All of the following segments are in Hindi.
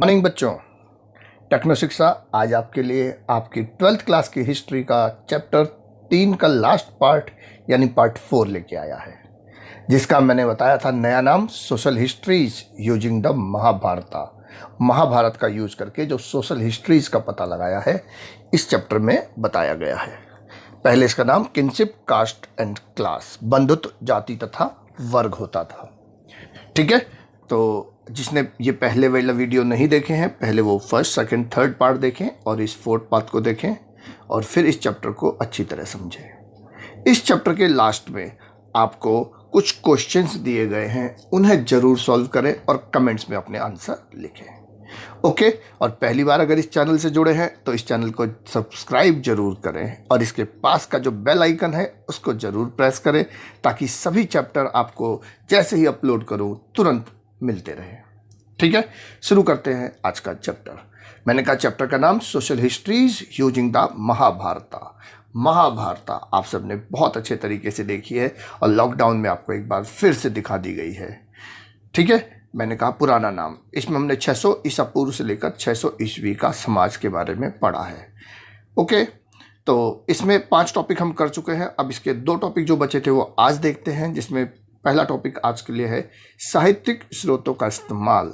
मॉर्निंग बच्चों। टेक्नो शिक्षा आज आपके लिए आपकी 12th क्लास की हिस्ट्री का चैप्टर 3 का लास्ट पार्ट यानी पार्ट 4 लेके आया है, जिसका मैंने बताया था नया नाम social histories using the Mahabharata का यूज करके जो सोशल हिस्ट्रीज का पता लगाया है इस चैप्टर में बताया गया है। पहले इसका नाम किनशिप कास्ट एंड क्लास, बंधुत्व जाति तथा वर्ग होता था। ठीक है, तो जिसने ये पहले वाला वीडियो नहीं देखे हैं पहले वो फर्स्ट सेकंड थर्ड पार्ट देखें और इस फोर्थ पार्ट को देखें और फिर इस चैप्टर को अच्छी तरह समझें। इस चैप्टर के लास्ट में आपको कुछ क्वेश्चंस दिए गए हैं, उन्हें जरूर सॉल्व करें और कमेंट्स में अपने आंसर लिखें। ओके, और पहली बार अगर इस चैनल से जुड़े हैं तो इस चैनल को सब्सक्राइब जरूर करें और इसके पास का जो बेल आइकन है उसको जरूर प्रेस करें ताकि सभी चैप्टर आपको जैसे ही अपलोड करूं तुरंत मिलते रहे। ठीक है, शुरू करते हैं आज का चैप्टर। मैंने कहा चैप्टर का नाम social histories using the Mahabharata आप सबने बहुत अच्छे तरीके से देखी है और लॉकडाउन में आपको एक बार फिर से दिखा दी गई है। ठीक है, मैंने कहा पुराना नाम, इसमें हमने 600 ईसा पूर्व से लेकर 600 ईस्वी का समाज के बारे में पढ़ा है। ओके, तो इसमें 5 टॉपिक हम कर चुके हैं। अब इसके 2 टॉपिक जो बचे थे वो आज देखते हैं, जिसमें पहला टॉपिक आज के लिए है साहित्यिक स्रोतों का इस्तेमाल,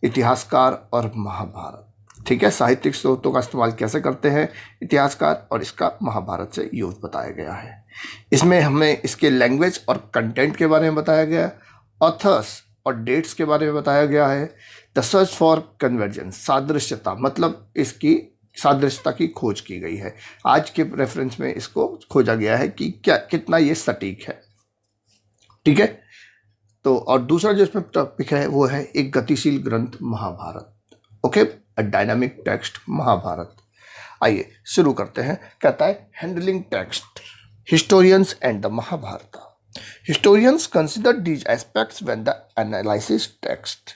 इतिहासकार और महाभारत। ठीक है, साहित्यिक स्रोतों का इस्तेमाल कैसे करते हैं इतिहासकार, और इसका महाभारत से यूज बताया गया है। इसमें हमें इसके लैंग्वेज और कंटेंट के बारे में बताया गया है, ऑथर्स और डेट्स के बारे में बताया गया है, द सर्च फॉर कन्वर्जेंस, सादृश्यता मतलब इसकी सादृश्यता की खोज की गई है। आज के रेफरेंस में इसको खोजा गया है कि क्या कितना ये सटीक है। ठीक है, तो और दूसरा जो इसमें टॉपिक है वो है एक गतिशील ग्रंथ Mahabharata. Okay, a dynamic text Mahabharata. आइए शुरू करते हैं। कहता है handling text, historians and the Mahabharata. Historians consider these aspects when the analysis text.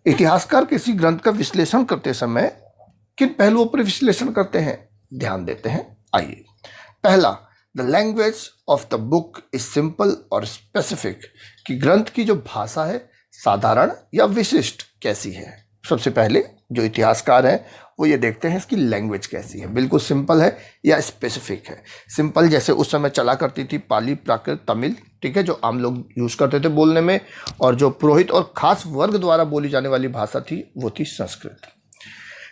इतिहासकार किसी ग्रंथ का विश्लेषण करते समय किन पहलुओं पर विश्लेषण करते हैं, ध्यान देते हैं। आइए, पहला, the language of the book is simple और स्पेसिफिक, कि ग्रंथ की जो भाषा है साधारण या विशिष्ट कैसी है। सबसे पहले जो इतिहासकार हैं वो ये देखते हैं इसकी लैंग्वेज कैसी है, बिल्कुल सिंपल है या स्पेसिफिक है। सिंपल जैसे उस समय चला करती थी पाली, प्राकृत, तमिल, ठीक है, जो आम लोग यूज करते थे बोलने में, और जो पुरोहित और खास वर्ग द्वारा बोली जाने वाली भाषा थी वो थी संस्कृत।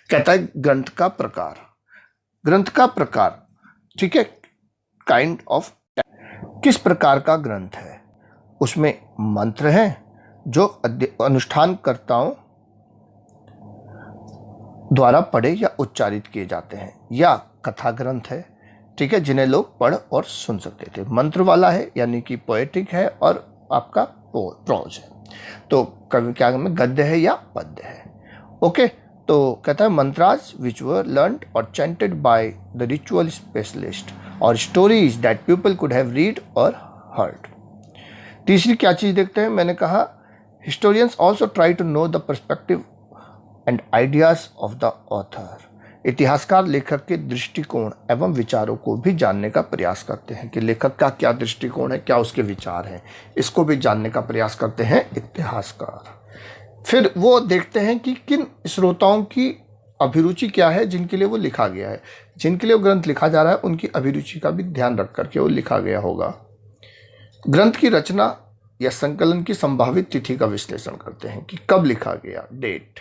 कहता है ग्रंथ का प्रकार, ठीक है, काइंड ऑफ, किस प्रकार का ग्रंथ है। उसमें मंत्र हैं जो अनुष्ठानकर्ताओं द्वारा पढ़े या उच्चारित किए जाते हैं, या कथा ग्रंथ है, ठीक है, जिन्हें लोग पढ़ और सुन सकते थे। मंत्र वाला है यानी कि पोएटिक है, और आपका प्रोज है, तो कवि क्या में गद्य है या पद्य है। ओके, तो कहता है मंत्रास विच वर लर्नड और chanted by the ritual specialist और stories that people could have read और हर्ड। तीसरी क्या चीज़ देखते हैं, मैंने कहा historians also try to know the perspective and ideas of the author. इतिहासकार लेखक के दृष्टिकोण एवं विचारों को भी जानने का प्रयास करते हैं कि लेखक का क्या दृष्टिकोण है, क्या उसके विचार हैं, इसको भी जानने का प्रयास करते हैं इतिहासकार। फिर वो देखते हैं कि किन श्रोताओं की अभिरुचि क्या है जिनके लिए वो लिखा गया है, जिनके लिए वो ग्रंथ लिखा जा रहा है उनकी अभिरुचि का भी ध्यान रख करके वो लिखा गया होगा। ग्रंथ की रचना या संकलन की संभावित तिथि का विश्लेषण करते हैं कि कब लिखा गया, डेट,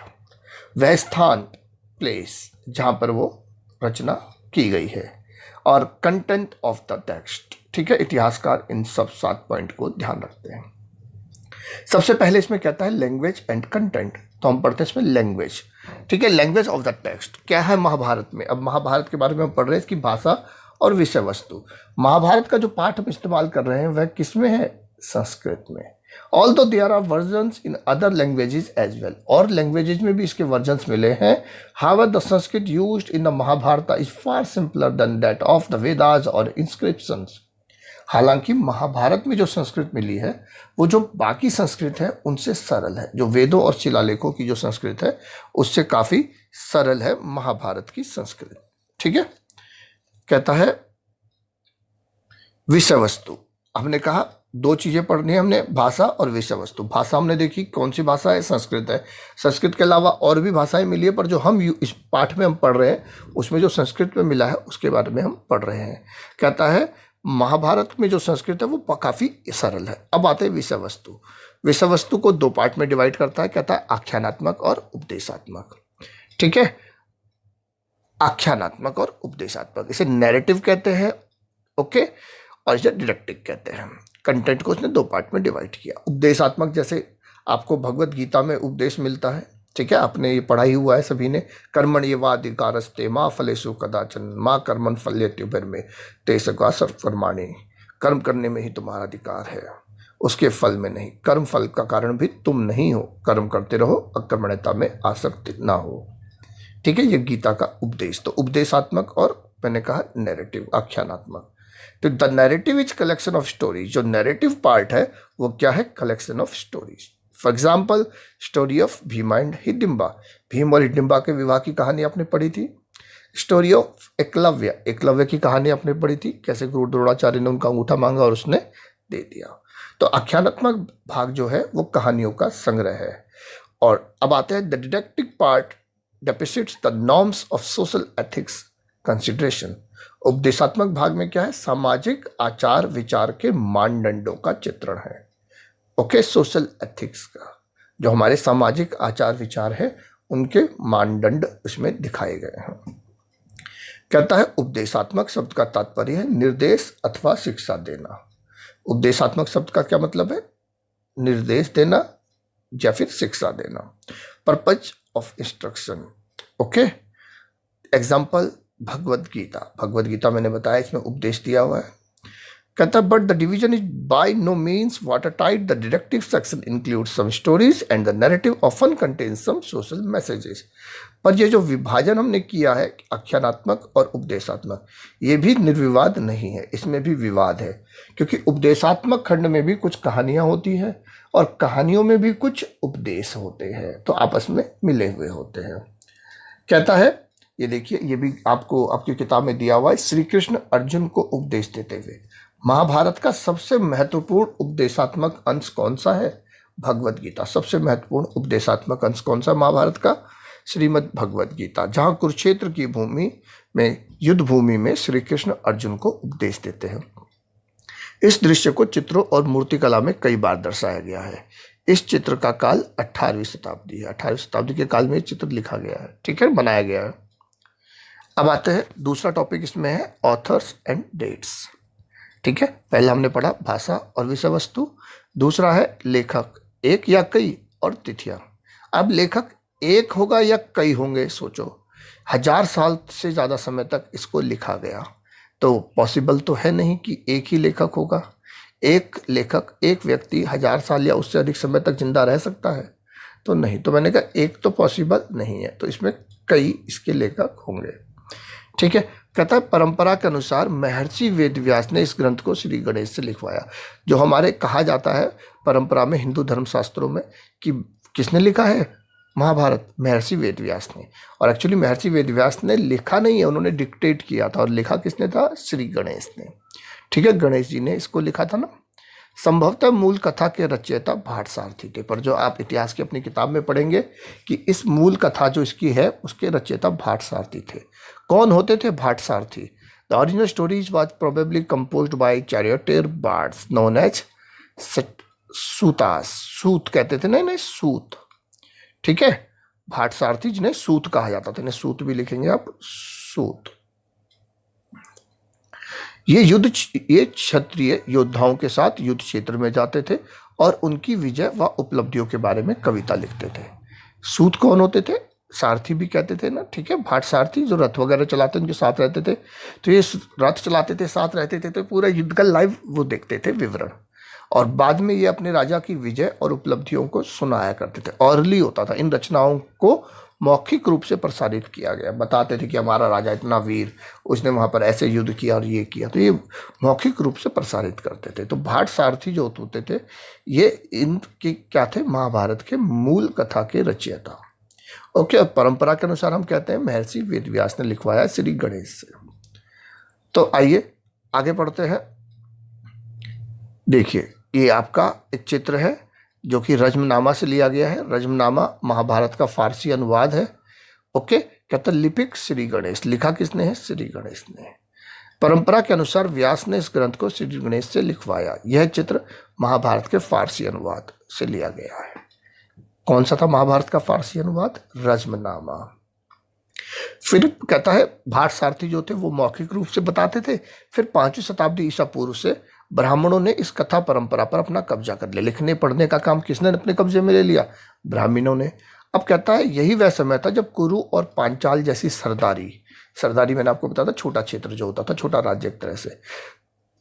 वह स्थान, प्लेस जहां पर वो रचना की गई है, और कंटेंट ऑफ द टेक्स्ट। ठीक है, इतिहासकार इन सब 7 पॉइंट को ध्यान रखते हैं। सबसे पहले इसमें कहता है लैंग्वेज एंड कंटेंट, तो हम पढ़ते हैं इसमें लैंग्वेज। ठीक है, लैंग्वेज ऑफ द टेक्स्ट क्या है महाभारत में। अब महाभारत के बारे में हम पढ़ रहे हैं, इसकी भाषा और विषय वस्तु। महाभारत का जो पाठ हम इस्तेमाल कर रहे हैं वह किस में है, संस्कृत में। Although there are versions in other languages as well, और लैंग्वेजेस में भी इसके वर्जन्स मिले हैं। However the Sanskrit used in the Mahabharata is far simpler than that of the Vedas और इंस्क्रिप्शंस। हालांकि महाभारत में जो संस्कृत मिली है वो जो बाकी संस्कृत है उनसे सरल है, जो वेदों और शिलालेखों की जो संस्कृत है उससे काफ़ी सरल है महाभारत की संस्कृत। ठीक है, कहता है विषय वस्तु, हमने कहा दो चीजें पढ़नी है हमने, भाषा और विषय वस्तु। भाषा हमने देखी कौन सी भाषा है, संस्कृत है। संस्कृत के अलावा और भी भाषाएं मिली है, पर जो हम इस पाठ में हम पढ़ रहे हैं उसमें जो संस्कृत में मिला है उसके बारे में हम पढ़ रहे हैं। कहता है महाभारत में जो संस्कृत है वो काफी सरल है। अब आते हैं विषय वस्तु। विषय वस्तु को दो पार्ट में डिवाइड करता है, कहता है आख्यानात्मक और उपदेशात्मक। ठीक है, आख्यानात्मक और उपदेशात्मक, इसे नैरेटिव कहते हैं, ओके, और इसे डिडक्टिव कहते हैं। कंटेंट को उसने दो पार्ट में डिवाइड किया। उपदेशात्मक, जैसे आपको भगवत गीता में उपदेश मिलता है, ठीक है, आपने ये पढ़ा ही हुआ है सभी ने, कर्मण्येवाधिकारस्ते मा फलेषु कदाचन मा कर्मण फल्यते ते सका सर्वकर्माणि, कर्म करने में ही तुम्हारा अधिकार है, उसके फल में नहीं। कर्म फल का कारण भी तुम नहीं हो, कर्म करते रहो, अकर्मण्यता में आसक्ति ना हो। ठीक है, ये गीता का उपदेश। तो उपदेशात्मक और मैंने कहा नैरेटिव, आख्यानात्मक। तो the narrative is collection of stories. जो नैरेटिव पार्ट है वो क्या है, collection of stories. For example story of Bhima and Hidimba, Bhim और हिडिंबा के विवाह की कहानी आपने पढ़ी थी। स्टोरी ऑफ एकलव्य, एकलव्य की कहानी आपने पढ़ी थी, कैसे गुरु द्रोणाचार्य ने उनका अंगूठा मांगा और उसने दे दिया। तो आख्यानात्मक भाग जो है वो कहानियों का संग्रह है। और अब आते हैं the deductive part depicts the norms of social ethics consideration. उपदेशात्मक भाग में क्या है, सामाजिक आचार विचार के मानदंडों का चित्रण है, ओके, सोशल एथिक्स का, जो हमारे सामाजिक आचार विचार है उनके मानदंड उसमें दिखाए गए हैं। कहता है उपदेशात्मक शब्द का तात्पर्य है निर्देश अथवा शिक्षा देना। उपदेशात्मक शब्द का क्या मतलब है, निर्देश देना या फिर शिक्षा देना, purpose of instruction, okay. Example Bhagavad Gita, Bhagavad Gita मैंने बताया इसमें उपदेश दिया हुआ है। कहता है but the division is by no means watertight, the deductive section include some stories and the narrative often contains some social messages. पर ये जो विभाजन हमने किया है आख्यानात्मक और उपदेशात्मक, ये भी निर्विवाद नहीं है, इसमें भी विवाद है, क्योंकि उपदेशात्मक खंड में भी कुछ कहानियां होती हैं और कहानियों में भी कुछ उपदेश होते हैं, तो आपस में मिले हुए होते हैं। कहता है ये देखिए, ये भी आपको आपकी किताब में दिया हुआ है, श्री कृष्ण अर्जुन को उपदेश देते हुए। महाभारत का सबसे महत्वपूर्ण उपदेशात्मक अंश कौन सा है, भगवत गीता। सबसे महत्वपूर्ण उपदेशात्मक अंश कौन सा महाभारत का, श्रीमद् भगवत गीता, जहाँ कुरुक्षेत्र की भूमि में, युद्ध भूमि में श्री कृष्ण अर्जुन को उपदेश देते हैं। इस दृश्य को चित्रों और मूर्तिकला में कई बार दर्शाया गया है। इस चित्र का काल 18वीं शताब्दी है, 18वीं शताब्दी के काल में ये चित्र लिखा गया है, ठीक है, बनाया गया है। अब आते हैं दूसरा टॉपिक, इसमें है ऑथर्स एंड डेट्स। ठीक है, पहले हमने पढ़ा भाषा और विषय वस्तु, दूसरा है लेखक, एक या कई, और तिथियां। अब लेखक एक होगा या कई होंगे, सोचो, 1000 साल से ज़्यादा समय तक इसको लिखा गया, तो पॉसिबल तो है नहीं कि एक ही लेखक होगा। एक लेखक, एक व्यक्ति 1000 साल या उससे अधिक समय तक जिंदा रह सकता है, तो नहीं। तो मैंने कहा एक तो पॉसिबल नहीं है, तो इसमें कई इसके लेखक होंगे। ठीक है, कहता है परंपरा के अनुसार महर्षि वेदव्यास ने इस ग्रंथ को श्री गणेश से लिखवाया। जो हमारे कहा जाता है परंपरा में, हिंदू धर्मशास्त्रों में, कि किसने लिखा है महाभारत, महर्षि वेदव्यास ने। और एक्चुअली महर्षि वेदव्यास ने लिखा नहीं है, उन्होंने डिक्टेट किया था, और लिखा किसने था, श्री गणेश ने। ठीक है, गणेश जी ने इसको लिखा था ना। संभवतः मूल कथा के रचयिता भाटसारथी थे, पर जो आप इतिहास की अपनी किताब में पढ़ेंगे कि इस मूल कथा जो इसकी है उसके रचयिता भाटसारथी थे। कौन होते थे भाटसारथी? The original stories was probably composed by charioteer bards known as sutas, सूत कहते थे, नहीं सूत। ठीक है, भाटसारथी जिन्हें सूत कहा जाता था, इन्हें सूत भी लिखेंगे आप, सूत। ये क्षत्रिय योद्धाओं के साथ युद्ध क्षेत्र में जाते थे और उनकी विजय व उपलब्धियों के बारे में कविता लिखते थे। सूत कौन होते थे? सारथी भी कहते थे ना, ठीक है, भाट सारथी जो रथ वगैरह चलाते उनके साथ रहते थे। तो ये रथ चलाते थे, साथ रहते थे, तो पूरा युद्ध का लाइव वो देखते थे विवरण, और बाद में ये अपने राजा की विजय और उपलब्धियों को सुनाया करते थे। ऑरली होता था, इन रचनाओं को मौखिक रूप से प्रसारित किया गया, बताते थे कि हमारा राजा इतना वीर, उसने वहाँ पर ऐसे युद्ध किया और ये किया, तो ये मौखिक रूप से प्रसारित करते थे। तो भाट सारथी जो होते थे ये इनके क्या थे, महाभारत के मूल कथा के रचयिता। ओके, और परंपरा के अनुसार हम कहते हैं महर्षि वेदव्यास ने लिखवाया श्री गणेश से। तो आइए आगे पढ़ते हैं। देखिए ये आपका एक चित्र है जो कि रज्मनामा से लिया गया है। रज्मनामा महाभारत का फारसी अनुवाद है। ओके, कहता लिपिक श्री गणेश, लिखा किसने है? श्री गणेश ने। परंपरा के अनुसार व्यास ने इस ग्रंथ को श्री गणेश से लिखवाया। यह चित्र महाभारत के फारसी अनुवाद से लिया गया है। कौन सा था महाभारत का फारसी अनुवाद? रज्मनामा। फिर कहता है भाट सारथी जो थे वो मौखिक रूप से बताते थे। फिर 5वीं शताब्दी ईसा पूर्व से ब्राह्मणों ने इस कथा परंपरा पर अपना कब्जा कर लिया। लिखने पढ़ने का काम किसने अपने कब्जे में ले लिया? ब्राह्मणों ने। अब कहता है यही वह समय था जब कुरु और पांचाल जैसी सरदारी मैंने आपको बताया था, छोटा क्षेत्र जो होता था, छोटा राज्य एक तरह से,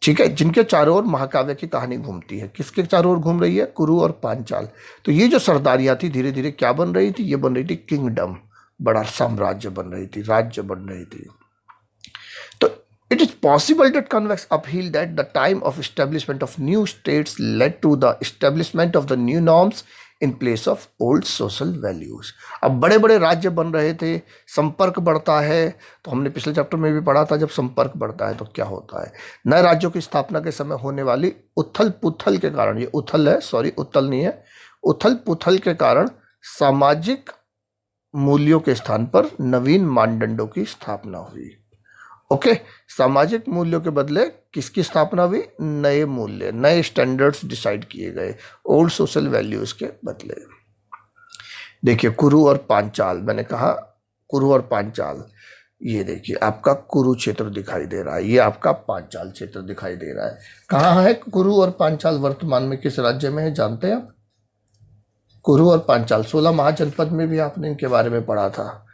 ठीक है, जिनके चारों ओर महाकाव्य की कहानी घूमती है। किसके चारों ओर घूम रही है? कुरु और पांचाल। तो ये जो सरदारियां थी धीरे धीरे क्या बन रही थी? ये बन रही थी किंगडम, बड़ा साम्राज्य बन रही थी, राज्य बन रही थी। तो it is possible that convex uphill that the time of establishment of new states led to the establishment of the new norms in place of old social values। अब बड़े बड़े राज्य बन रहे थे, संपर्क बढ़ता है। तो हमने पिछले चैप्टर में भी पढ़ा था जब संपर्क बढ़ता है तो क्या होता है। नए राज्यों की स्थापना के समय होने वाली उथल पुथल के कारण, ये उथल है, सॉरी उथल नहीं है, उथल पुथल के कारण सामाजिक मूल्यों के स्थान पर नवीन मानदंडों की स्थापना हुई। ओके, सामाजिक मूल्यों के बदले किसकी स्थापना हुई? नए मूल्य, नए स्टैंडर्ड्स डिसाइड किए गए, ओल्ड सोशल वैल्यूज के बदले। देखिए कुरु और पांचाल, मैंने कहा कुरु और पांचाल, ये देखिए आपका कुरु क्षेत्र दिखाई दे रहा है, ये आपका पांचाल क्षेत्र दिखाई दे रहा है। कहाँ है कुरु और पांचाल? वर्तमान में किस राज्य में है जानते हैं आप? कुरु और पांचाल 16 महाजनपद में भी आपने इनके बारे में पढ़ा था।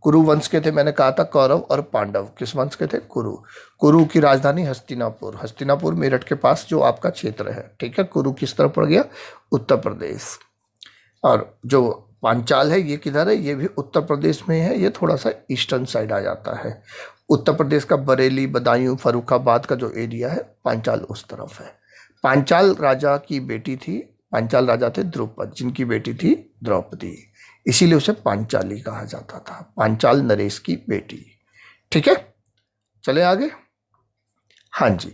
कुरु वंश के थे, मैंने कहा था कौरव और पांडव किस वंश के थे? कुरु की राजधानी हस्तिनापुर मेरठ के पास जो आपका क्षेत्र है, ठीक है। कुरु किस तरफ पड़ गया? उत्तर प्रदेश। और जो पांचाल है ये किधर है? ये भी उत्तर प्रदेश में है, ये थोड़ा सा ईस्टर्न साइड आ जाता है। उत्तर प्रदेश का बरेली, बदायूं, फर्रुखाबाद का जो एरिया है पांचाल उस तरफ है। पांचाल राजा की बेटी थी, पांचाल राजा थे द्रुपद, जिनकी बेटी थी द्रौपदी, इसीलिए उसे पांचाली कहा जाता था। पांचाल नरेश की बेटी, ठीक है। चले आगे। हाँ जी,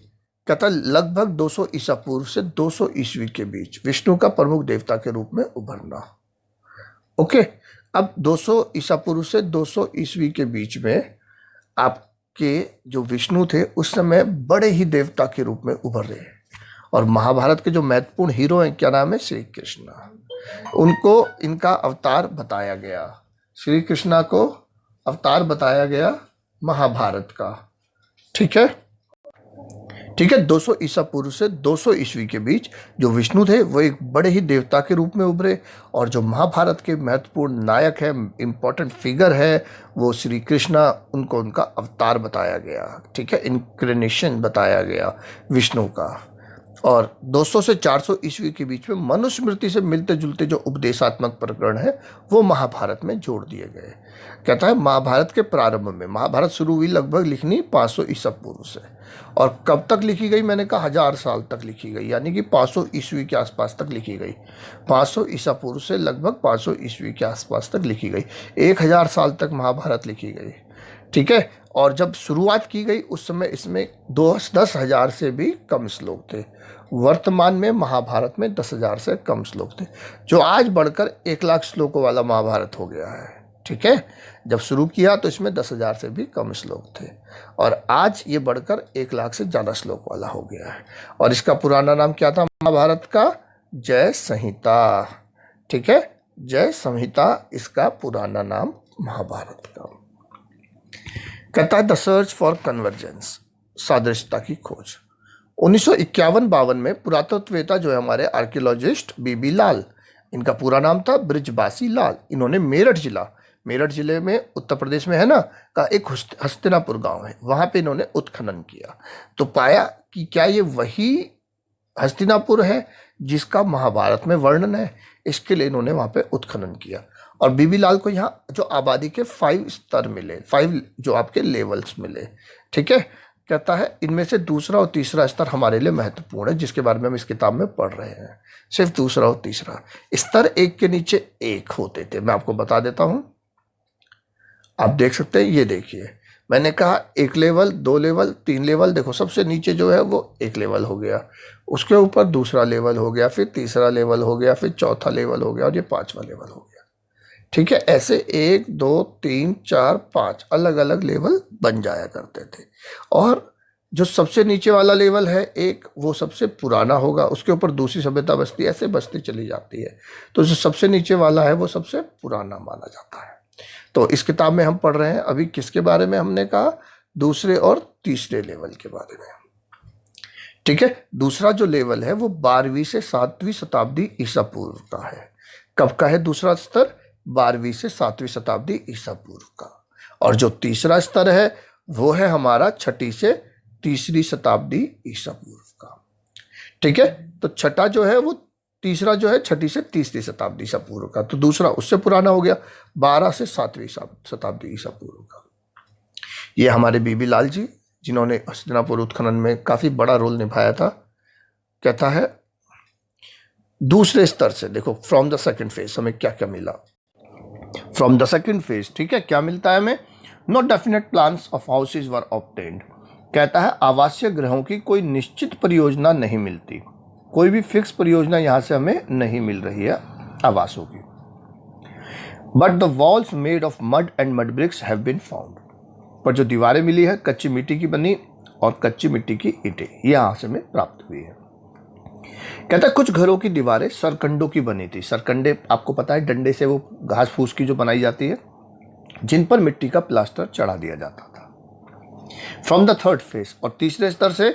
कहता लगभग 200 ईसा पूर्व से 200 ईस्वी के बीच विष्णु का प्रमुख देवता के रूप में उभरना। ओके, अब 200 ईसा पूर्व से 200 ईस्वी के बीच में आपके जो विष्णु थे उस समय बड़े ही देवता के रूप में उभर रहे हैं। और महाभारत के जो महत्वपूर्ण हीरो हैं, क्या नाम है? श्री कृष्ण। उनको इनका अवतार बताया गया, श्री कृष्णा को अवतार बताया गया महाभारत का, ठीक है। 200 ईसा पूर्व से 200 ईस्वी के बीच जो विष्णु थे वो एक बड़े ही देवता के रूप में उभरे। और जो महाभारत के महत्वपूर्ण नायक है, इंपॉर्टेंट फिगर है, वो श्री कृष्णा, उनको उनका अवतार बताया गया, ठीक है, इनक्रेनेशन बताया गया विष्णु का। और 200 से 400 ईस्वी के बीच में मनुस्मृति से मिलते जुलते जो उपदेशात्मक प्रकरण है वो महाभारत में जोड़ दिए गए। कहता है महाभारत के प्रारंभ में, महाभारत शुरू हुई लगभग लिखनी 500 ईसा पूर्व से, और कब तक लिखी गई? मैंने कहा 1000 साल तक लिखी गई, यानी कि 500 ईस्वी के आसपास तक लिखी गई। 500 ईसा पूर्व से लगभग 500 ईस्वी के आसपास तक लिखी गई, 1000 साल तक महाभारत लिखी गई, ठीक है। और जब शुरुआत की गई उस समय इसमें 10,000 से भी कम श्लोक थे। वर्तमान में महाभारत में 10,000 से कम श्लोक थे, जो आज बढ़कर 1,00,000 श्लोकों वाला महाभारत हो गया है, ठीक है। जब शुरू किया तो इसमें 10,000 से भी कम श्लोक थे, और आज ये बढ़कर 1,00,000 से ज़्यादा श्लोक वाला हो गया है। और इसका पुराना नाम क्या था महाभारत का? जय संहिता, ठीक है, जय संहिता इसका पुराना नाम महाभारत का। कहता है द सर्च फॉर कन्वर्जेंस, सादृश्यता की खोज। 1951-52 में पुरातत्ववेता जो है हमारे आर्कियोलॉजिस्ट बीबी लाल, इनका पूरा नाम था ब्रिजबासी लाल, इन्होंने मेरठ जिले में उत्तर प्रदेश में है ना का एक हस्तिनापुर गांव है, वहां पे इन्होंने उत्खनन किया तो पाया कि क्या ये वही हस्तिनापुर है जिसका महाभारत में वर्णन है। इसके लिए इन्होंने वहां पे उत्खनन किया, और बीबी लाल को यहाँ जो आबादी के 5 स्तर मिले, 5 जो आपके लेवल्स मिले, ठीक है। कहता है इनमें से दूसरा और तीसरा स्तर हमारे लिए महत्वपूर्ण है, जिसके बारे में हम इस किताब में पढ़ रहे हैं। सिर्फ दूसरा और तीसरा स्तर एक के नीचे एक होते थे। मैं आपको बता देता हूं, आप देख सकते हैं, ये देखिए मैंने कहा एक लेवल, 2 लेवल, 3 लेवल। देखो सबसे नीचे जो है वो एक लेवल हो गया, उसके ऊपर दूसरा लेवल हो गया, फिर तीसरा लेवल हो गया, फिर चौथा लेवल हो गया और ये 5वां लेवल हो गया। ठीक है, ऐसे 1 2 3 4 5 अलग अलग लेवल बन जाया करते थे। और जो सबसे नीचे वाला लेवल है एक, वो सबसे पुराना होगा, उसके ऊपर दूसरी सभ्यता बसती है, ऐसे बसती चली जाती है। तो जो सबसे नीचे वाला है वो सबसे पुराना माना जाता है। तो इस किताब में हम पढ़ रहे हैं अभी किसके बारे में, हमने कहा दूसरे और तीसरे लेवल के बारे में। ठीक है, दूसरा जो लेवल है वो 12वीं से 7वीं शताब्दी ईसा पूर्व का है। कब का है दूसरा स्तर? 12वीं से 7वीं शताब्दी ईसा पूर्व का। और जो तीसरा स्तर है वो है हमारा 6ठी से 3री शताब्दी ईसा पूर्व का। ठीक है, तो छठा जो है वो, तीसरा जो है 6ठी से 3री शताब्दी ईसा पूर्व का, तो दूसरा उससे पुराना हो गया 12 से 7वीं शताब्दी ईसा पूर्व का। ये हमारे बीबी लाल जी, जिन्होंने हस्तिनापुर उत्खनन में काफी बड़ा रोल निभाया था, कहता है दूसरे स्तर से देखो, फ्रॉम द सेकंड फेज हमें क्या क्या मिला। फ्रॉम द सेकंड फेज, ठीक है, क्या मिलता है हमें? No definite plans of houses were obtained. कहता है आवासीय गृहों की कोई निश्चित परियोजना नहीं मिलती, कोई भी फिक्स परियोजना यहां से हमें नहीं मिल रही है आवासों की। But the walls made of mud and mud bricks have been found. पर जो दीवारें मिली है कच्ची मिट्टी की बनी और कच्ची मिट्टी की ईंटें, यहां से हमें प्राप्त हुई है। कहता है कुछ घरों की दीवारें सरकंडों की बनी थी। सरकंडे आपको पता है, डंडे से वो घास फूस की जो बनाई जाती है, जिन पर मिट्टी का प्लास्टर चढ़ा दिया जाता था। फ्रॉम द थर्ड फेज, और तीसरे स्तर से,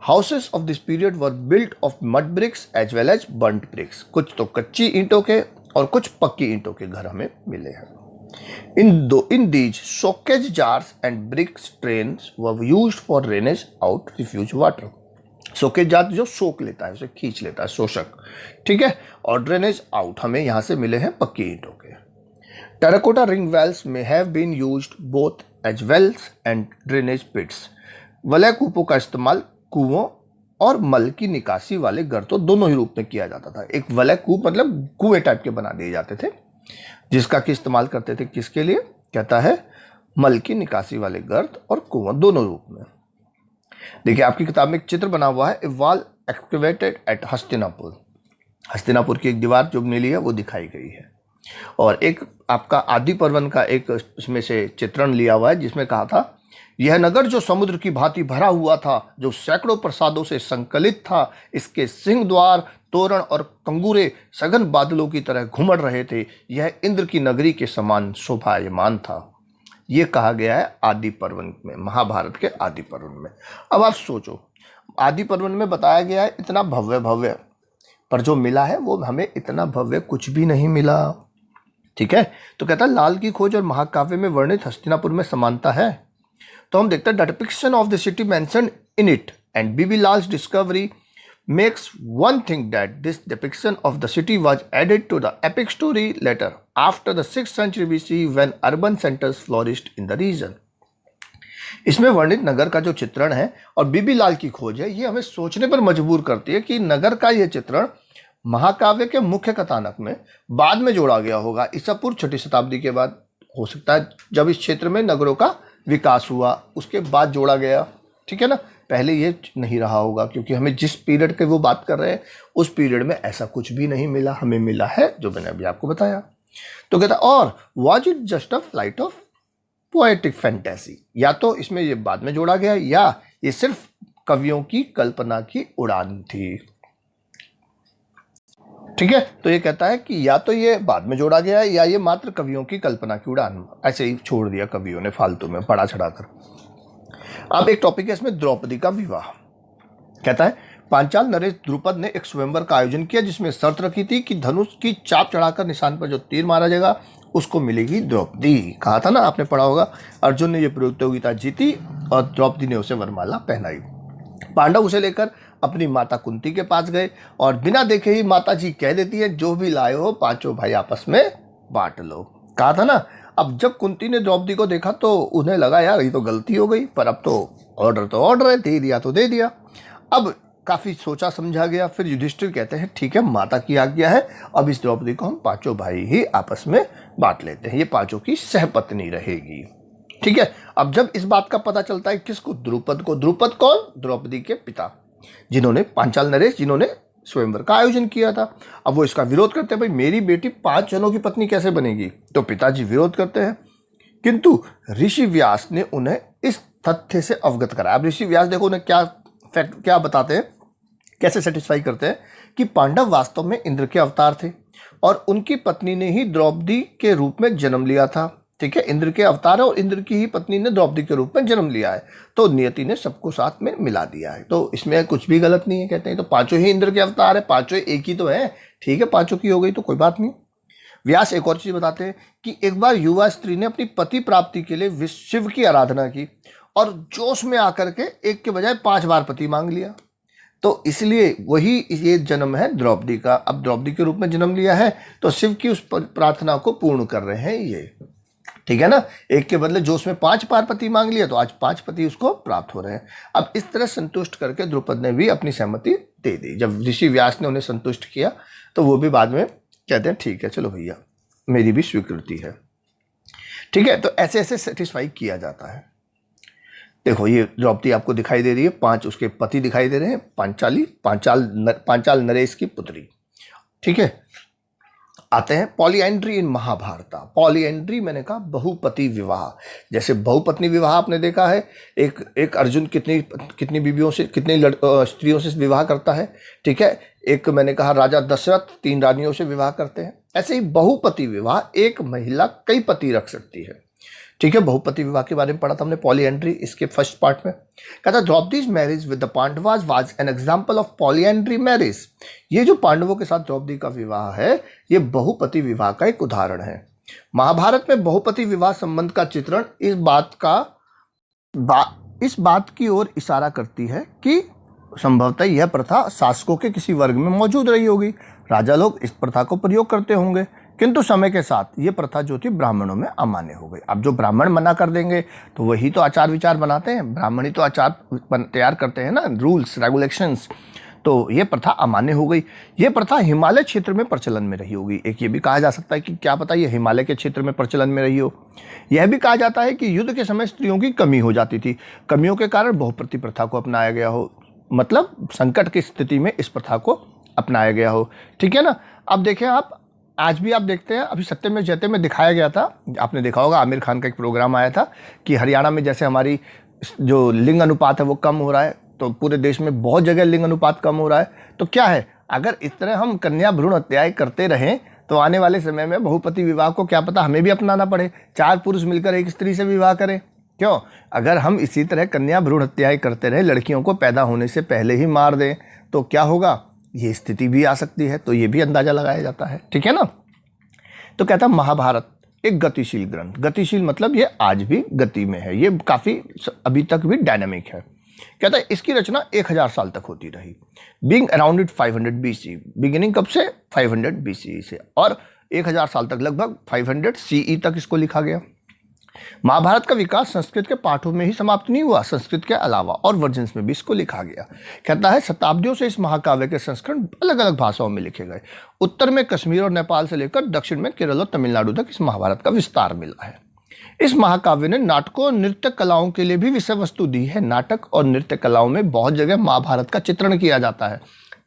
houses of this period were built of mud bricks as well as burnt bricks. कुछ तो कच्ची ईंटों के और कुछ पक्की ईंटों के घर हमें मिले हैं। In these soakage jars and bricks drains were used for drainage out refuse water. Soakage jar जो सोख लेता है, उसे खींच लेता है, शोषक। ठीक है, और ड्रेनेज आउट हमें यहां से मिले हैं पक्की ईंटों के। टेराकोटा रिंग वेल्स में have been used both as wells and drainage pits. वलय कूपों का इस्तेमाल कुओं और मल की निकासी वाले गर्तों दोनों ही रूप में किया जाता था। एक वलय कूप मतलब कुएं टाइप के बना दिए जाते थे, जिसका कि इस्तेमाल करते थे किसके लिए? कहता है मल की निकासी वाले गर्त और कुआं दोनों रूप में। देखिए आपकी किताब में एक चित्र बना हुआ है, a wall excavated at Hastinapur. Hastinapur की एक दीवार जो मिली है वो दिखाई गई है। और एक आपका आदि पर्वन का एक इसमें से चित्रण लिया हुआ है, जिसमें कहा था यह नगर जो समुद्र की भांति भरा हुआ था, जो सैकड़ों प्रसादों से संकलित था, इसके सिंह द्वार, तोरण और कंगूरे सघन बादलों की तरह घुमड़ रहे थे, यह इंद्र की नगरी के समान शोभायमान था। ये कहा गया है आदि पर्वन में, महाभारत के आदि पर्वन में। अब आप सोचो, आदि पर्वन में बताया गया है इतना भव्य भव्य, पर जो मिला है वो हमें इतना भव्य कुछ भी नहीं मिला। ठीक है, तो कहता है लाल की खोज और महाकाव्य में वर्णित हस्तिनापुर में समानता है। तो हम देखते हैं the depiction of the city mentioned in it and B B Lal's discovery makes one think that this depiction of the city was added to the epic story later after the 6th century BC when urban centers flourished in the region. इसमें वर्णित नगर का जो चित्रण है और बीबी लाल की खोज है, ये हमें सोचने पर मजबूर करती है कि नगर का ये चित्रण महाकाव्य के मुख्य कथानक में बाद में जोड़ा गया होगा। ईसा पूर्व 6ठी शताब्दी के बाद हो सकता है, जब इस क्षेत्र में नगरों का विकास हुआ उसके बाद जोड़ा गया। ठीक है ना, पहले ये नहीं रहा होगा, क्योंकि हमें जिस पीरियड के वो बात कर रहे हैं उस पीरियड में ऐसा कुछ भी नहीं मिला। हमें मिला है जो मैंने अभी आपको बताया। तो कहता और was it just a flight of poetic fantasy, या तो इसमें ये बाद में जोड़ा गया या ये सिर्फ कवियों की कल्पना की उड़ान थी। ठीक है, तो ये कहता है कि या तो ये बाद में जोड़ा गया है या ये मात्र कवियों की कल्पना की उड़ान, ऐसे ही छोड़ दिया कवियों ने फालतू में पढ़ा चढ़ाकर। अब एक टॉपिक है इसमें, द्रौपदी का विवाह। कहता है पांचाल नरेश द्रुपद ने एक स्वयंवर का आयोजन किया, जिसमें शर्त रखी थी कि धनुष की चाप चढ़ाकर निशान पर जो तीर मारा जाएगा उसको मिलेगी द्रौपदी। कहा था ना, आपने पढ़ा होगा। अर्जुन ने यह प्रतियोगिता जीती और द्रौपदी ने उसे वरमाला पहनाई। पांडव उसे लेकर अपनी माता कुंती के पास गए और बिना देखे ही माता जी कह देती है जो भी लाए हो पांचों भाई आपस में बांट लो। कहा था ना। अब जब कुंती ने द्रौपदी को देखा तो उन्हें लगा यार ये तो गलती हो गई, पर अब तो ऑर्डर है, दे दिया तो दे दिया। अब काफ़ी सोचा समझा गया। फिर युधिष्ठिर कहते हैं ठीक है, माता की आज्ञा है, अब इस द्रौपदी को हम पांचों भाई ही आपस में बांट लेते हैं, ये पांचों की सहपत्नी रहेगी। ठीक है। अब जब इस बात का पता चलता है किसको, द्रुपद को। द्रुपद कौन, द्रौपदी के पिता, जिन्होंने पांचाल नरेश जिन्होंने स्वयंवर का आयोजन किया था। अब वो इसका विरोध करते हैं, भाई मेरी बेटी 5 जनों की पत्नी कैसे बनेगी, तो पिताजी विरोध करते हैं। किंतु ऋषि व्यास ने उन्हें इस तथ्य से अवगत कराया। अब ऋषि व्यास देखो उन्हें क्या बताते हैं, कैसे सेटिस्फाई करते हैं कि पांडव वास्तव में इंद्र के अवतार थे और उनकी पत्नी ने ही द्रौपदी के रूप में जन्म लिया था। ठीक है, इंद्र के अवतार है और इंद्र की ही पत्नी ने द्रौपदी के रूप में जन्म लिया है, तो नियति ने सबको साथ में मिला दिया है, तो इसमें कुछ भी गलत नहीं है। कहते हैं तो पांचों ही इंद्र के अवतार है, पांचों एक ही तो है। ठीक है, पांचों की हो गई तो कोई बात नहीं। व्यास एक और चीज बताते हैं कि एक बार युवा स्त्री ने अपनी पति प्राप्ति के लिए शिव की आराधना की और जोश में आकर के एक के बजाय 5 बार पति मांग लिया, तो इसलिए वही ये जन्म है द्रौपदी का। अब द्रौपदी के रूप में जन्म लिया है तो शिव की उस प्रार्थना को पूर्ण कर रहे हैं ये। ठीक है ना, एक के बदले जोश में 5 बार पति मांग लिया तो आज 5 पति उसको प्राप्त हो रहे हैं। अब इस तरह संतुष्ट करके द्रुपद ने भी अपनी सहमति दे दी। जब ऋषि व्यास ने उन्हें संतुष्ट किया तो वो भी बाद में कहते हैं ठीक है चलो भैया मेरी भी स्वीकृति है। ठीक है, तो ऐसे ऐसे सेटिस्फाई किया जाता है। देखो ये द्रौपदी आपको दिखाई दे रही है, 5 उसके पति दिखाई दे रहे हैं, पांचाल नरेश की पुत्री। ठीक है, आते हैं पॉलीएंड्री इन महाभारता। पॉलीएंड्री मैंने कहा बहुपति विवाह। जैसे बहुपत्नी विवाह आपने देखा है, एक अर्जुन कितनी बीवियों से, कितनी स्त्रियों से विवाह करता है। ठीक है, एक मैंने कहा राजा दशरथ 3 रानियों से विवाह करते हैं। ऐसे ही बहुपति विवाह, एक महिला कई पति रख सकती है। ठीक है, बहुपति विवाह के बारे में पढ़ा था हमने पॉलीएंड्री इसके फर्स्ट पार्ट में। कहता Draupadi's marriage with the Pandavas was an example of polyandry marriage. ये जो पांडवों के साथ द्रौपदी का विवाह है ये बहुपति विवाह का एक उदाहरण है। महाभारत में बहुपति विवाह संबंध का चित्रण इस बात की ओर इशारा करती है कि संभवतः यह प्रथा शासकों के किसी वर्ग में मौजूद रही होगी। राजा लोग इस प्रथा को प्रयोग करते होंगे, किंतु समय के साथ ये प्रथा जो थी ब्राह्मणों में अमान्य हो गई। अब जो ब्राह्मण मना कर देंगे तो वही तो आचार विचार बनाते हैं, ब्राह्मण ही तो आचार तैयार करते हैं ना, रूल्स रेगुलेशंस, तो ये प्रथा अमान्य हो गई। ये प्रथा हिमालय क्षेत्र में प्रचलन में रही होगी। एक ये भी कहा जा सकता है कि क्या पता ये हिमालय के क्षेत्र में प्रचलन में रही हो। यह भी कहा जाता है कि युद्ध के समय स्त्रियों की कमी हो जाती थी, कमियों के कारण बहुपति प्रथा को अपनाया गया हो, मतलब संकट की स्थिति में इस प्रथा को अपनाया गया हो। ठीक है ना, अब देखें आप, आज भी आप देखते हैं, अभी सत्यमेव जयते में दिखाया गया था, आपने देखा होगा आमिर खान का एक प्रोग्राम आया था कि हरियाणा में जैसे हमारी जो लिंग अनुपात है वो कम हो रहा है, तो पूरे देश में बहुत जगह लिंग अनुपात कम हो रहा है। तो क्या है, अगर इस तरह हम कन्या भ्रूण हत्याएं करते रहें तो आने वाले समय में बहुपति विवाह को क्या पता हमें भी अपनाना पड़े, 4 पुरुष मिलकर एक स्त्री से विवाह करें। क्यों, अगर हम इसी तरह कन्या भ्रूण हत्याएं करते रहे, लड़कियों को पैदा होने से पहले ही मार दें तो क्या होगा, ये स्थिति भी आ सकती है। तो ये भी अंदाजा लगाया जाता है। ठीक है ना, तो कहता महाभारत एक गतिशील ग्रंथ, गतिशील मतलब ये आज भी गति में है, ये काफ़ी अभी तक भी डायनामिक है। कहता है इसकी रचना 1000 साल तक होती रही, being around it 500 BC, beginning कब से 500 BCE से, और 1000 साल तक लगभग 500 CE तक इसको लिखा गया। महाभारत का विकास संस्कृत के पाठों में ही समाप्त नहीं हुआ, संस्कृत के अलावा और वर्जन्स में भी इसको लिखा गया। कहता है शताब्दियों से इस महाकाव्य के संस्करण अलग अलग भाषाओं में लिखे गए। उत्तर में कश्मीर और नेपाल से लेकर दक्षिण में केरल और तमिलनाडु तक इस महाभारत का विस्तार मिला है। इस महाकाव्य ने नाटकों और नृत्य कलाओं के लिए भी विषय वस्तु दी है। नाटक और नृत्य कलाओं में बहुत जगह महाभारत का चित्रण किया जाता है।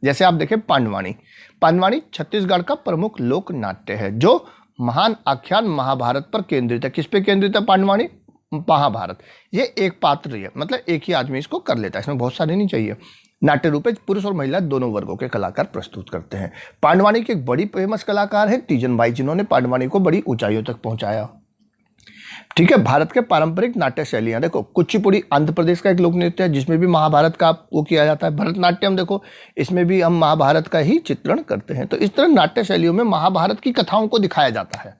जैसे आप देखें पांडवानी छत्तीसगढ़ का प्रमुख लोक नाट्य है जो महान आख्यान महाभारत पर केंद्रित है। किस पे केंद्रित है पांडवानी, महाभारत। ये एक पात्र है, मतलब एक ही आदमी इसको कर लेता है, इसमें बहुत सारे नहीं चाहिए। नाट्य रूप में पुरुष और महिला दोनों वर्गों के कलाकार प्रस्तुत करते हैं। पांडवानी के एक बड़ी फेमस कलाकार है तीजन बाई, जिन्होंने पांडवानी को बड़ी ऊंचाइयों तक पहुंचाया। ठीक है, भारत के पारंपरिक नाट्य शैलियां देखो, कुचिपुड़ी आंध्र प्रदेश का एक लोक नृत्य है जिसमें भी महाभारत का वो किया जाता है। भरतनाट्यम देखो, इसमें भी हम महाभारत का ही चित्रण करते हैं। तो इस तरह नाट्य शैलियों में महाभारत की कथाओं को दिखाया जाता है।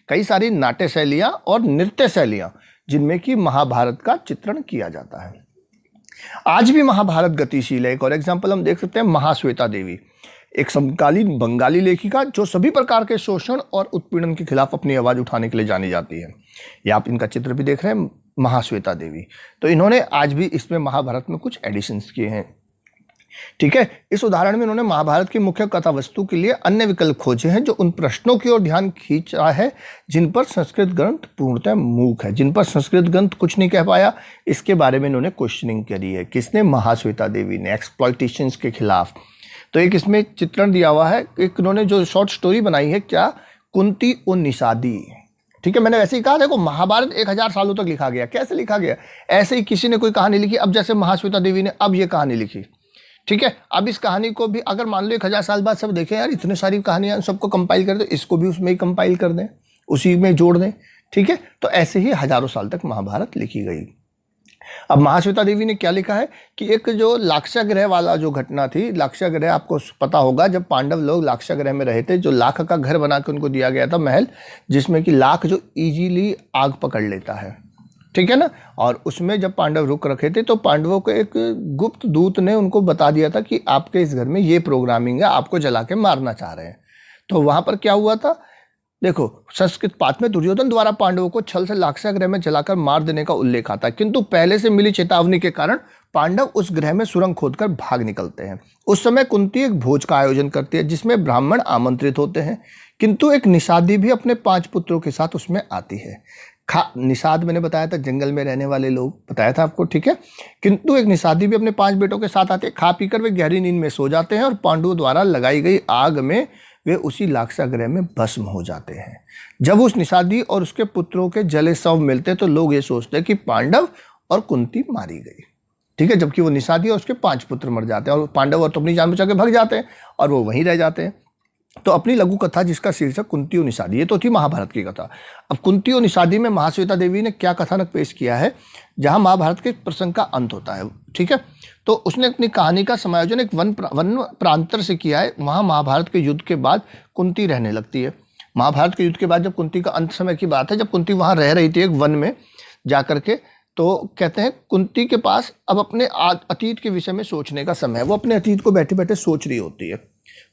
कई सारी नाट्य शैलियां और नृत्य शैलियां जिनमें कि महाभारत का चित्रण किया जाता है। आज भी महाभारत गतिशील है। एक और एग्जाम्पल हम देख सकते हैं, महाश्वेता देवी, एक समकालीन बंगाली लेखिका जो सभी प्रकार के शोषण और उत्पीड़न के खिलाफ अपनी आवाज़ उठाने के लिए जानी जाती है। ये आप इनका चित्र भी देख रहे हैं, महाश्वेता देवी। तो इन्होंने आज भी इसमें महाभारत में कुछ एडिशंस किए हैं। ठीक है। इस उदाहरण में उन्होंने महाभारत की मुख्य कथा वस्तु के लिए अन्य विकल्प खोजे हैं जो उन प्रश्नों की ओर ध्यान खींच रहा है जिन पर संस्कृत ग्रंथ पूर्णतः मूक है, जिन पर संस्कृत ग्रंथ कुछ नहीं कह पाया। इसके बारे में इन्होंने क्वेश्चनिंग करी है। किसने? महाश्वेता देवी ने, एक्सप्लॉयटेशंस के खिलाफ। तो एक इसमें चित्रण दिया हुआ है, एक उन्होंने जो शॉर्ट स्टोरी बनाई है, क्या? कुंती और निषादी। ठीक है, मैंने वैसे ही कहा, देखो महाभारत 1000 सालों तक लिखा गया। कैसे लिखा गया? ऐसे ही किसी ने कोई कहानी लिखी। अब जैसे महाश्वेता देवी ने अब ये कहानी लिखी, ठीक है। अब इस कहानी को भी अगर मान लो 1000 साल बाद सब देखें, यार इतनी सारी कहानियां, सबको कंपाइल कर दो, इसको भी उसमें ही कंपाइल कर दें, उसी में जोड़ दें, ठीक है। तो ऐसे ही हजारों साल तक महाभारत लिखी गई। अब महाश्वेता देवी ने क्या लिखा है कि एक जो लाक्षागृह वाला जो घटना थी, लाक्षागृह आपको पता होगा, जब पांडव लोग लाक्षागृह में रहे थे, जो लाख का घर बना के उनको दिया गया था, महल, जिसमें कि लाख जो इजीली आग पकड़ लेता है, ठीक है ना। और उसमें जब पांडव रुक रखे थे तो पांडवों को एक गुप्त दूत ने उनको बता दिया था कि आपके इस घर में ये प्रोग्रामिंग है, आपको जला के मारना चाह रहे हैं। तो वहां पर क्या हुआ था, देखो संस्कृत पाठ में दुर्योधन द्वारा पांडवों को छल से लाक्षागृह में जलाकर मार देने का उल्लेख आता है, किंतु पहले से मिली चेतावनी के कारण पांडव उस गृह में सुरंग खोदकर भाग निकलते हैं। उस समय कुंती एक भोज का आयोजन करती है जिसमें ब्राह्मण आमंत्रित होते हैं, किंतु एक निषादी भी अपने 5 पुत्रों के साथ उसमें आती है। निषाद मैंने बताया था, जंगल में रहने वाले लोग, बताया था आपको, ठीक है। किंतु एक निषादी भी अपने 5 बेटों के साथ आते हैं। खा पीकर वे गहरी नींद में सो जाते हैं और पांडवों द्वारा लगाई गई आग में वे उसी लाक्षागृह में भस्म हो जाते हैं। जब उस निषादी और उसके पुत्रों के जले शव मिलते हैं तो लोग ये सोचते हैं कि पांडव और कुंती मारी गई, ठीक है, जबकि वो निषादी और उसके 5 पुत्र मर जाते हैं और पांडव और तो अपनी जान बचा के भाग जाते हैं और वो वहीं रह जाते हैं। तो अपनी लघु कथा जिसका शीर्षक कुंती और निषादी, ये तो थी महाभारत की कथा। अब कुंती और निषादी में महाश्वेता देवी ने क्या कथानक पेश किया है, जहां महाभारत के प्रसंग का अंत होता है, ठीक है। तो उसने अपनी कहानी का समायोजन एक वन प्रांतर से किया है। वहां महाभारत के युद्ध के बाद कुंती रहने लगती है। महाभारत के युद्ध के बाद जब कुंती का अंत समय की बात है, जब कुंती वहां रह रही थी एक वन में जाकर के, तो कहते हैं कुंती के पास अब अपने अतीत के विषय में सोचने का समय है। वो अपने अतीत को बैठे बैठे सोच रही होती है।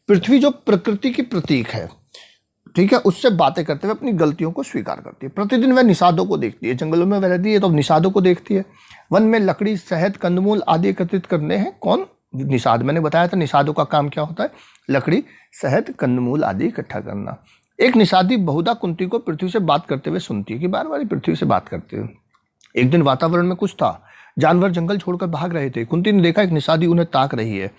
पृथ्वी जो प्रकृति की प्रतीक है, ठीक है, उससे बातें करते हुए अपनी गलतियों को स्वीकार करती है। प्रतिदिन वह निषादों को देखती है, जंगलों में वह रहती है तो निषादों को देखती है। वन में लकड़ी, शहद, कंदमूल आदि एकत्रित करने हैं। कौन? निषाद। मैंने बताया था निषादों का काम क्या होता है, लकड़ी, शहद, कंदमूल आदि इकट्ठा करना। एक निषादी बहुधा कुंती को पृथ्वी से बात करते हुए सुनती है कि बार बार पृथ्वी से बात करते हैं। एक दिन वातावरण में कुछ था, जानवर जंगल छोड़कर भाग रहे थे। कुंती ने देखा एक निषादी उन्हें ताक रही है।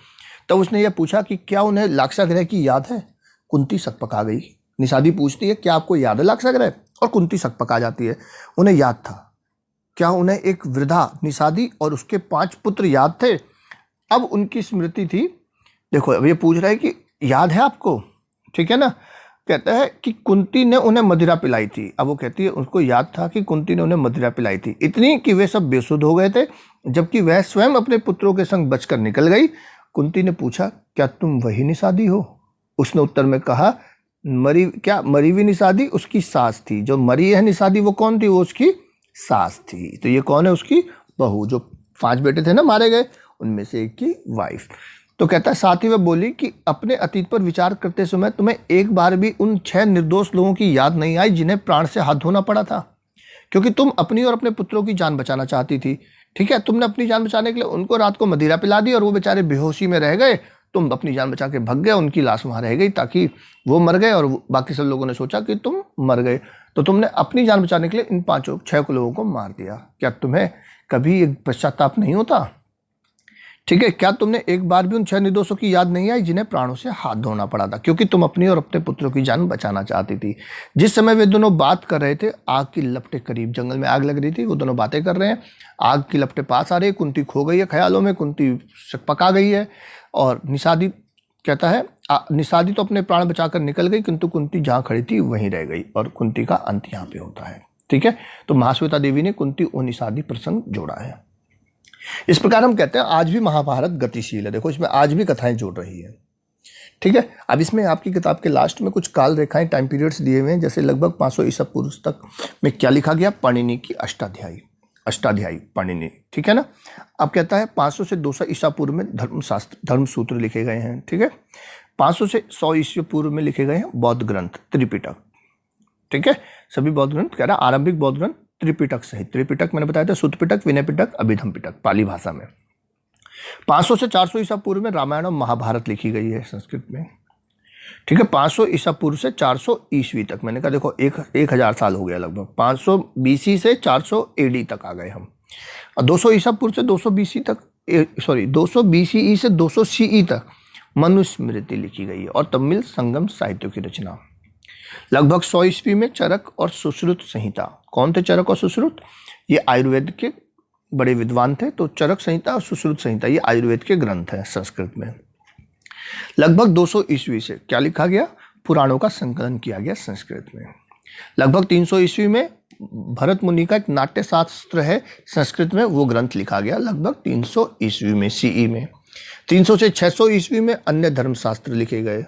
तब उसने यह पूछा कि क्या उन्हें लाक्षागृह की याद है। कुंती सकपका गई। निषादी पूछती है क्या आपको याद है लाक्षागृह, और कुंती सकपका जाती है। उन्हें याद था। क्या उन्हें एक वृद्धा निषादी और उसके 5 पुत्र याद थे? अब उनकी स्मृति थी। देखो अब ये पूछ रहा है कि याद है आपको, ठीक है ना। कहता है कि कुंती ने उन्हें मदिरा पिलाई थी। अब वो कहती है उसको याद था कि कुंती ने उन्हें मदिरा पिलाई थी, इतनी कि वे सब बेसुध हो गए थे, जबकि वह स्वयं अपने पुत्रों के संग बचकर निकल गई। कुंती ने पूछा क्या तुम वही निषादी हो? उसने उत्तर में कहा मरी हुई निषादी उसकी सास थी। जो मरी है निषादी वो कौन थी? वो उसकी सास थी। तो ये कौन है? उसकी बहू। जो 5 बेटे थे ना मारे गए, उनमें से एक की वाइफ। तो कहता है साथ ही वह बोली कि अपने अतीत पर विचार करते समय तुम्हें एक बार भी उन 6 निर्दोष लोगों की याद नहीं आई जिन्हें प्राण से हाथ धोना पड़ा था, क्योंकि तुम अपनी और अपने पुत्रों की जान बचाना चाहती थी। ठीक है, तुमने अपनी जान बचाने के लिए उनको रात को मदिरा पिला दी और वो बेचारे बेहोशी में रह गए। तुम अपनी जान बचा के भग गए, उनकी लाश वहां रह गई ताकि वो मर गए और बाकी सब लोगों ने सोचा कि तुम मर गए, तो तुमने अपनी जान बचाने के लिए इन 6 लोगों को मार दिया। क्या तुम्हें कभी एक पश्चाताप नहीं होता? ठीक है, क्या तुमने एक बार भी उन 6 निर्दोषों की याद नहीं आई जिन्हें प्राणों से हाथ धोना पड़ा था, क्योंकि तुम अपनी और अपने पुत्रों की जान बचाना चाहती थी। जिस समय वे दोनों बात कर रहे थे, आग की लपटें करीब, जंगल में आग लग रही थी, वो दोनों बातें कर रहे हैं, आग की लपटें पास आ रही है। कुंती खो गई है ख्यालों में, कुंती पका गई है। और निषादी कहता है निषादी तो अपने प्राण बचाकर निकल गई, किंतु कुंती जहाँ खड़ी थी वहीं रह गई, और कुंती का अंत यहाँ पे होता है। ठीक है, तो महाश्वेता देवी ने कुंती और निषादी प्रसंग जोड़ा है। इस प्रकार हम कहते हैं आज भी महाभारत गतिशील है। देखो इसमें आज भी कथाएं जुड़ रही है। ठीक है, अब इसमें आपकी किताब के लास्ट में कुछ काल रेखाएं, टाइम पीरियड्स दिए हुए हैं, जैसे लगभग 500 ईसा पूर्व तक में क्या लिखा गया, पाणिनि की अष्टाध्यायी पाणिनि। ठीक है ना। अब कहता है 500 से 200 ईसा पूर्व में धर्मशास्त्र, धर्मसूत्र लिखे गए हैं। ठीक है, 500 से 100 ईसा पूर्व में लिखे गए हैं बौद्ध ग्रंथ, त्रिपिटक। ठीक है, सभी बौद्ध ग्रंथ कह रहा है आरंभिक बौद्ध ग्रंथ त्रिपिटक सहित। त्रिपिटक मैंने बताया था, सुत्त पिटक, विनय पिटक, अभिधम पिटक पाली भाषा में। 500 से 400 ईसा पूर्व में रामायण और महाभारत लिखी गई है संस्कृत में। ठीक है, 500 ईसा पूर्व से 400 ईस्वी तक, मैंने कहा देखो 1000 साल हो गया लगभग। 500 बीसी से 400 एडी तक आ गए हम। और 200 ईसा पूर्व से 200 बीसी तक, 200 बीसीई से 200 सीई तक मनुस्मृति लिखी गई है और तमिल संगम साहित्य की रचना। लगभग 100 ईस्वी में चरक और सुश्रुत संहिता। कौन थे चरक और सुश्रुत? ये आयुर्वेद के बड़े विद्वान थे। तो चरक संहिता और सुश्रुत संहिता ये आयुर्वेद के ग्रंथ हैं संस्कृत में। लगभग 200 ईस्वी से क्या लिखा गया? पुराणों का संकलन किया गया संस्कृत में। लगभग 300 ईस्वी में भरत मुनि का एक नाट्य शास्त्र है संस्कृत में, वो ग्रंथ लिखा गया लगभग 300 ईस्वी में, सीई में। 300 से 600 ईस्वी में अन्य धर्मशास्त्र लिखे गए।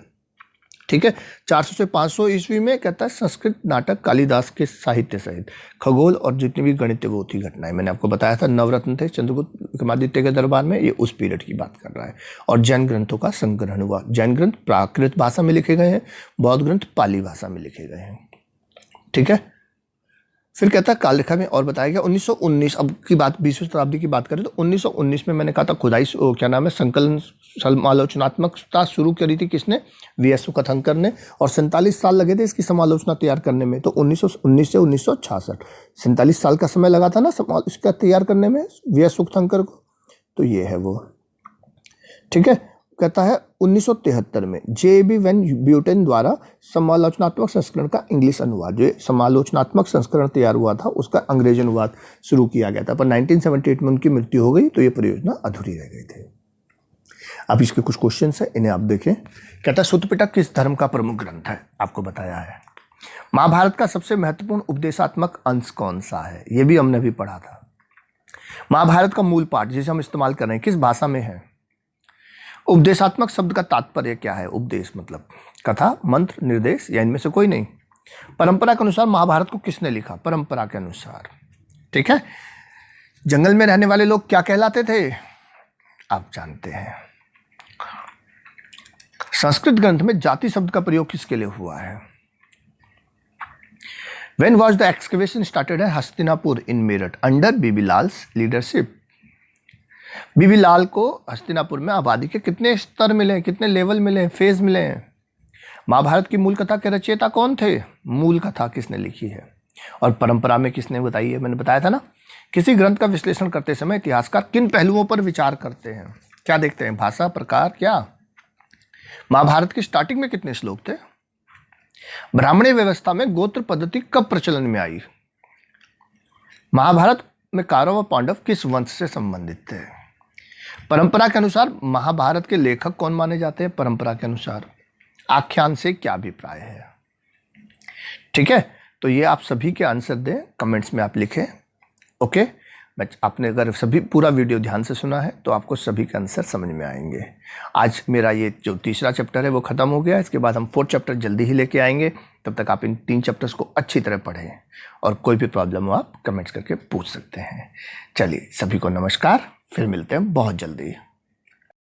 ठीक है, 400 से 500 ईस्वी में कहता है संस्कृत नाटक कालिदास के साहित्य सहित खगोल और जितनी भी गणित वो थी घटनाएं, मैंने आपको बताया था नवरत्न थे चंद्रगुप्त विक्रमादित्य के दरबार में, ये उस पीरियड की बात कर रहा है। और जैन ग्रंथों का संग्रहण हुआ। जैन ग्रंथ प्राकृत भाषा में लिखे गए हैं, बौद्ध ग्रंथ पाली भाषा में लिखे गए हैं। ठीक है, फिर कहता है काल रेखा में और बताया गया 1919, अब की बात 20वीं शताब्दी की बात करें तो 1919 में मैंने कहा था खुदाई क्या नाम है संकलन समालोचनात्मकता शुरू करी थी किसने? वीएस सुखथंकर ने। और 47 साल लगे थे इसकी समालोचना तैयार करने में। तो 1919 से 1966 47 साल का समय लगा था ना इसका तैयार करने में वीएस सुखथंकर को। तो ये है वो। ठीक है, कहता है 1973 में जेबी वैन ब्यूटेन द्वारा समालोचनात्मक संस्करण का इंग्लिश अनुवाद, जो समालोचनात्मक संस्करण तैयार हुआ था उसका अंग्रेजी अनुवाद शुरू किया गया था, पर 1978 में उनकी मृत्यु हो गई तो ये परियोजना अधूरी रह गई थी। अब इसके कुछ क्वेश्चन है, इन्हें आप देखें। कहता है सुत्त पिटक किस धर्म का प्रमुख ग्रंथ है? आपको बताया है। महाभारत का सबसे महत्वपूर्ण उपदेशात्मक अंश कौन सा है? ये भी हमने भी पढ़ा था। महाभारत का मूल पाठ जिसे हम इस्तेमाल कर रहे हैं किस भाषा में है? उपदेशात्मक शब्द का तात्पर्य क्या है? उपदेश मतलब कथा, मंत्र, निर्देश या इनमें से कोई नहीं। परंपरा के अनुसार महाभारत को किसने लिखा? परंपरा के अनुसार। ठीक है, जंगल में रहने वाले लोग क्या कहलाते थे? आप जानते हैं। संस्कृत ग्रंथ में जाति शब्द का प्रयोग किसके लिए हुआ है? When was the excavation started at Hastinapur in Meerut under B B Lal's leadership? B B Lal को हस्तिनापुर में आबादी के कितने स्तर मिले, कितने लेवल मिले, फेज मिले हैं? महाभारत की मूल कथा के रचयिता कौन थे? मूल कथा किसने लिखी है? और परंपरा में किसने बताई है? मैंने बताया था ना, किसी ग्रंथ का विश्लेषण करते समय इतिहासकार किन पहलुओं पर विचार करते हैं? क्या देखते हैं? भाषा, प्रकार, क्या? महाभारत की स्टार्टिंग में कितने श्लोक थे? ब्राह्मणी व्यवस्था में गोत्र पद्धति कब प्रचलन में आई? महाभारत में कौरव और पांडव किस वंश से संबंधित थे? परंपरा के अनुसार महाभारत के लेखक कौन माने जाते हैं? परंपरा के अनुसार आख्यान से क्या अभिप्राय है? ठीक है, तो ये आप सभी के आंसर दें, कमेंट्स में आप लिखें। ओके, आपने अगर सभी पूरा वीडियो ध्यान से सुना है तो आपको सभी के आंसर समझ में आएंगे। आज मेरा ये जो तीसरा चैप्टर है वो ख़त्म हो गया। इसके बाद हम 4th चैप्टर जल्दी ही लेके आएंगे। तब तक आप इन 3 चैप्टर्स को अच्छी तरह पढ़ें और कोई भी प्रॉब्लम हो आप कमेंट्स करके पूछ सकते हैं। चलिए, सभी को नमस्कार, फिर मिलते हैं बहुत जल्दी।